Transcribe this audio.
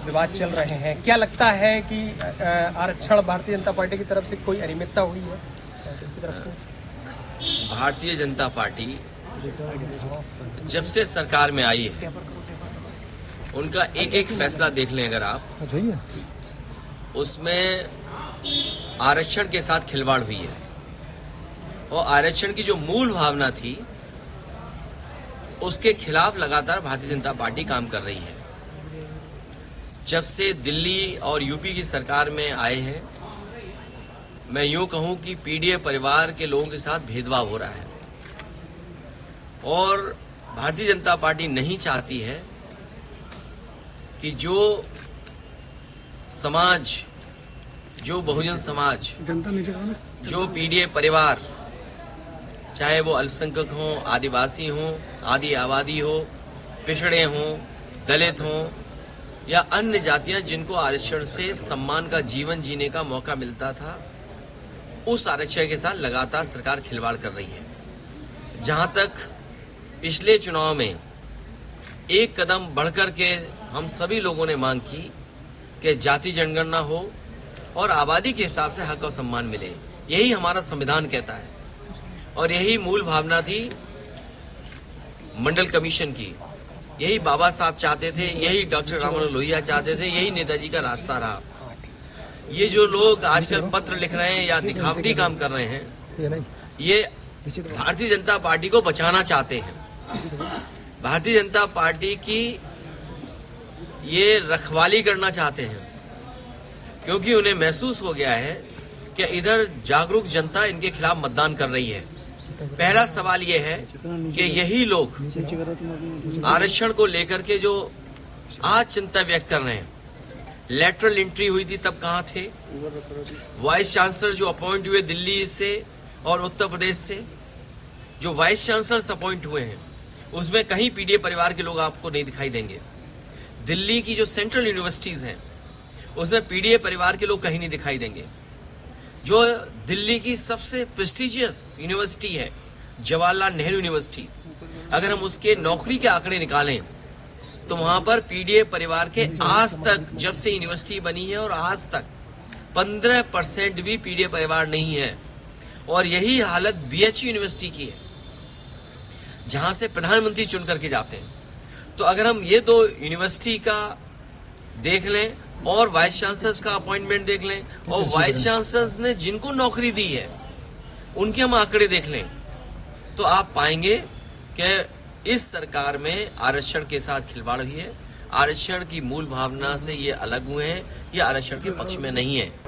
विवाद चल रहे हैं, क्या लगता है कि आरक्षण भारतीय जनता पार्टी की तरफ से कोई अनियमितता हुई है की तरफ से? भारतीय जनता पार्टी जब से सरकार में आई है उनका एक एक फैसला देख लें अगर आप, उसमें आरक्षण के साथ खिलवाड़ हुई है। और आरक्षण की जो मूल भावना थी उसके खिलाफ लगातार भारतीय जनता पार्टी काम कर रही है। जब से दिल्ली और यूपी की सरकार में आए हैं, मैं यूं कहूं कि पीडीए परिवार के लोगों के साथ भेदभाव हो रहा है और भारतीय जनता पार्टी नहीं चाहती है कि जो समाज, जो बहुजन समाज, जो पीडीए परिवार, चाहे वो अल्पसंख्यक हों, आदिवासी हों, आदि आबादी हो, पिछड़े हों, दलित हों या अन्य जातियां जिनको आरक्षण से सम्मान का जीवन जीने का मौका मिलता था, उस आरक्षण के साथ लगातार सरकार खिलवाड़ कर रही है। जहां तक पिछले चुनाव में एक कदम बढ़कर के हम सभी लोगों ने मांग की कि जाति जनगणना हो और आबादी के हिसाब से हक और सम्मान मिले, यही हमारा संविधान कहता है और यही मूल भावना थी मंडल कमीशन की। यही बाबा साहब चाहते थे, यही डॉक्टर राम मनोहर लोहिया चाहते थे, यही नेताजी का रास्ता रहा। ये जो लोग आजकल पत्र लिख रहे हैं या दिखावटी काम कर रहे हैं, ये भारतीय जनता पार्टी को बचाना चाहते हैं। भारतीय जनता पार्टी की ये रखवाली करना चाहते हैं क्योंकि उन्हें महसूस हो गया है कि इधर जागरूक जनता इनके खिलाफ मतदान कर रही है। पहला सवाल ये है कि यही लोग आरक्षण को लेकर के जो आज चिंता व्यक्त कर रहे हैं, लेटरल एंट्री हुई थी तब कहाँ थे? वाइस चांसलर जो अपॉइंट हुए दिल्ली से और उत्तर प्रदेश से, जो वाइस चांसलर अपॉइंट हुए हैं उसमें कहीं पीडीए परिवार के लोग आपको नहीं दिखाई देंगे। दिल्ली की जो सेंट्रल यूनिवर्सिटीज हैं उसमें पीडीए परिवार के लोग कहीं नहीं दिखाई देंगे। जो दिल्ली की सबसे प्रेस्टिजियस यूनिवर्सिटी है जवाहरलाल नेहरू यूनिवर्सिटी, अगर हम उसके नौकरी के आंकड़े निकालें तो वहां पर पीडीए परिवार के आज तक, जब से यूनिवर्सिटी बनी है और आज तक 15% भी पीडीए परिवार नहीं है। और यही हालत बीएचयू यूनिवर्सिटी की है जहां से प्रधानमंत्री चुन करके जाते हैं। तो अगर हम ये दो यूनिवर्सिटी का देख लें और वाइस चांसलर का अपॉइंटमेंट देख लें और वाइस चांसलर ने जिनको नौकरी दी है उनके हम आंकड़े देख लें तो आप पाएंगे कि इस सरकार में आरक्षण के साथ खिलवाड़ हुई है। आरक्षण की मूल भावना से ये अलग हुए हैं, ये आरक्षण के पक्ष में नहीं है।